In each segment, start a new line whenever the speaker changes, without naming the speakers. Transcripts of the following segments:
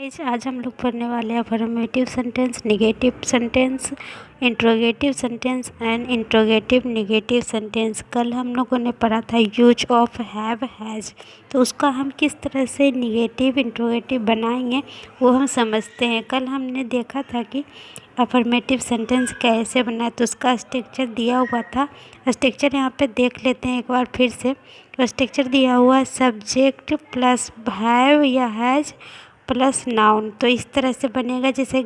Guys आज हम लोग पढ़ने वाले हैं affirmative sentence, negative sentence, interrogative sentence and interrogative negative sentence. कल हम लोगों ने पढ़ा था यूज ऑफ हैव हैज़, तो उसका हम किस तरह से नेगेटिव इंट्रोगेटिव बनाएंगे वो हम समझते हैं। कल हमने देखा था कि अफर्मेटिव सेंटेंस कैसे बनाए, तो उसका स्ट्रक्चर दिया हुआ था। स्ट्रक्चर यहाँ पे देख लेते हैं एक बार फिर से। तो स्ट्रक्चर दिया हुआ है सब्जेक्ट प्लस हैव या हैज़ प्लस नाउन। तो इस तरह से बनेगा जैसे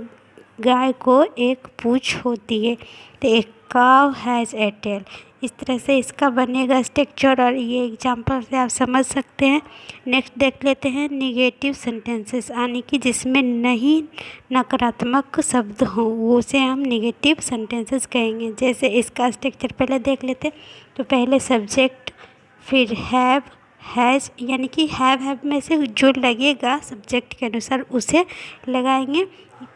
गाय को एक पूँछ होती है, तो एक काव हैज़ ए टेल। इस तरह से इसका बनेगा स्ट्रक्चर, और ये एग्जांपल से आप समझ सकते हैं। नेक्स्ट देख लेते हैं नेगेटिव सेंटेंसेस, यानी कि जिसमें नहीं नकारात्मक शब्द हों वो से हम नेगेटिव सेंटेंसेस कहेंगे। जैसे इसका स्ट्रक्चर पहले देख लेते हैं। तो पहले सब्जेक्ट, फिर हैव हैज़, यानी कि हैव में से जो लगेगा सब्जेक्ट के अनुसार उसे लगाएंगे,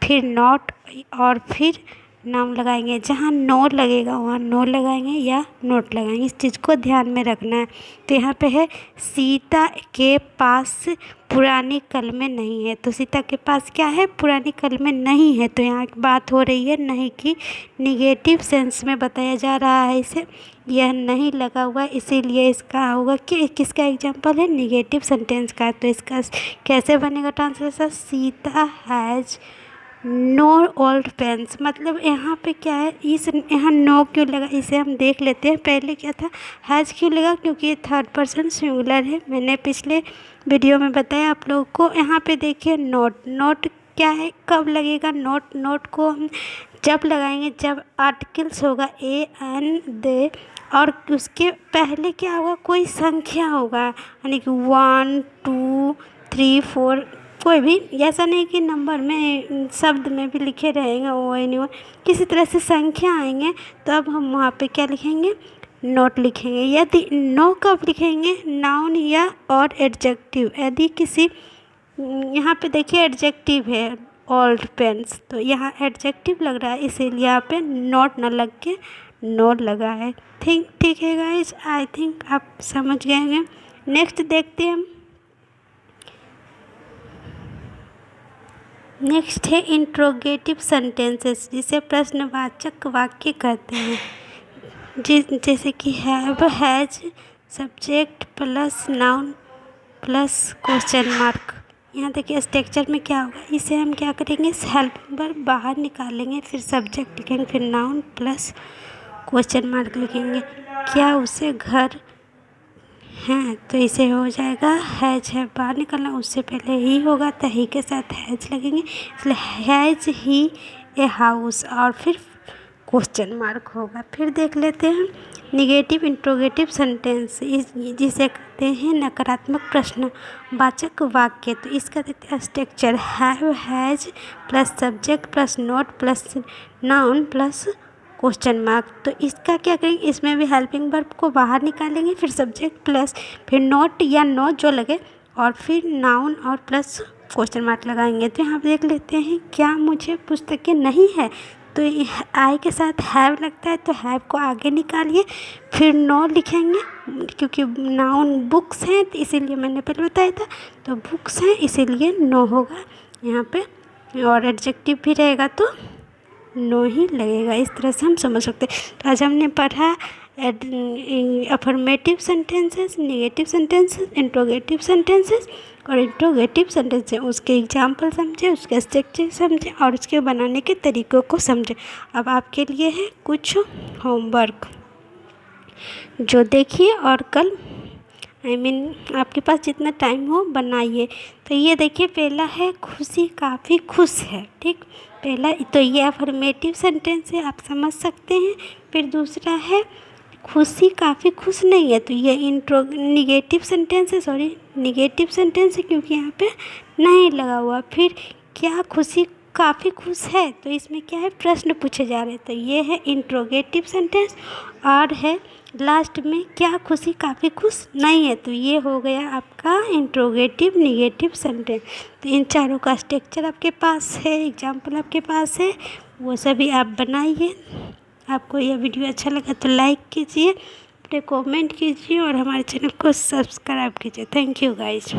फिर नॉट और फिर नाउन लगाएंगे। जहाँ नो लगेगा वहाँ नो लगाएंगे या नोट लगाएंगे। इस चीज़ को ध्यान में रखना है। तो यहाँ पे है सीता के पास पुरानी कलमें नहीं है। तो सीता के पास क्या है? पुरानी कलमें नहीं है। तो यहाँ बात हो रही है नहीं की, निगेटिव सेंस में बताया जा रहा है इसे। यह नहीं लगा हुआ, इसीलिए इसका होगा कि किसका एग्जाम्पल है? निगेटिव सेंटेंस का। तो इसका कैसे बनेगा translation? Sita has no old pens. मतलब यहाँ पे क्या है, इस यहाँ नो क्यों लगा इसे हम देख लेते हैं। पहले क्या था, हैज़ क्यों लगा? क्योंकि ये थर्ड पर्सन सिंगुलर है। मैंने पिछले वीडियो में बताया आप लोगों को। यहाँ पे देखिए नोट, नोट क्या है, कब लगेगा नोट? नोट को हम जब लगाएंगे जब आर्टिकल्स होगा ए एन दे, और उसके पहले क्या होगा? कोई संख्या होगा, यानी कि 1 2 3 4, कोई भी, ऐसा नहीं कि नंबर में शब्द में भी लिखे रहेंगे वो एनीवन, किसी तरह से संख्या आएंगे। तो अब हम वहाँ पे क्या लिखेंगे? नोट लिखेंगे। यदि नो कब लिखेंगे? नाउन या और एडजेक्टिव। यदि किसी, यहाँ पे देखिए एडजेक्टिव है ओल्ड पेन्स, तो यहाँ एडजेक्टिव लग रहा है, इसीलिए यहाँ पे नोट न लग के नोट लगा है। ठीक है गाइस, आई थिंक आप समझ गए होंगे। नेक्स्ट देखते हैं हम। नेक्स्ट है इंट्रोगेटिव सेंटेंसेस, जिसे प्रश्नवाचक वाक्य कहते हैं। जैसे कि have has subject plus noun plus question mark. यहाँ देखिए स्ट्रक्चर में क्या होगा, इसे हम क्या करेंगे? हेल्प पर बाहर निकालेंगे, फिर सब्जेक्ट लिखेंगे, फिर नाउन प्लस क्वेश्चन मार्क लिखेंगे। क्या उसे घर हैं? तो इसे हो जाएगा हैज है, बाहर निकलना उससे पहले ही होगा, तो ही के साथ हैज लगेंगे, इसलिए हैज ही ए हाउस, और फिर क्वेश्चन मार्क होगा। फिर देख लेते हैं निगेटिव इंट्रोगेटिव सेंटेंस, जिसे कहते हैं नकारात्मक प्रश्नवाचक वाक्य। तो इसका देखते हैं structure, have has plus subject plus note plus noun plus question mark. तो इसका क्या करेंगे? इसमें भी हेल्पिंग वर्ब को बाहर निकालेंगे, फिर सब्जेक्ट प्लस फिर नोट या नो जो लगे, और फिर नाउन और प्लस क्वेश्चन मार्क लगाएंगे। तो यहाँ देख लेते हैं, क्या मुझे पुस्तकें नहीं है? तो आई के साथ हैव लगता है, तो हैव को आगे निकालिए, फिर नो लिखेंगे, क्योंकि नाउन बुक्स हैं तो इसीलिए मैंने पहले बताया था, तो बुक्स हैं इसीलिए नो होगा यहाँ पे, और एडजेक्टिव भी रहेगा तो नो ही लगेगा। इस तरह से हम समझ सकते हैं। तो आज हमने पढ़ा affirmative sentences, negative sentences, interrogative sentences और इंट्रोगेटिव सेंटेंसेस। उसके एग्जाम्पल समझे, उसके स्ट्रक्चर समझे और उसके बनाने के तरीक़ों को समझे। अब आपके लिए है कुछ होमवर्क, जो देखिए और कल आपके पास जितना टाइम हो बनाइए। तो ये देखिए, पहला है खुशी काफ़ी खुश है। ठीक, पहला तो ये अफर्मेटिव सेंटेंस है, आप समझ सकते हैं। फिर दूसरा है खुशी काफ़ी खुश नहीं है, तो ये निगेटिव सेंटेंस है, निगेटिव सेंटेंस है क्योंकि यहाँ पे नहीं लगा हुआ। फिर क्या खुशी काफ़ी खुश है? तो इसमें क्या है? प्रश्न पूछे जा रहे हैं, तो ये है इंट्रोगेटिव सेंटेंस। और है लास्ट में, क्या खुशी काफ़ी खुश नहीं है? तो ये हो गया आपका इंट्रोगेटिव निगेटिव सेंटेंस। तो इन चारों का स्ट्रक्चर आपके पास है, एग्जाम्पल आपके पास है, वो सभी आप बनाइए। आपको यह वीडियो अच्छा लगा तो लाइक कीजिए, अपने कमेंट कीजिए और हमारे चैनल को सब्सक्राइब कीजिए। Thank you guys.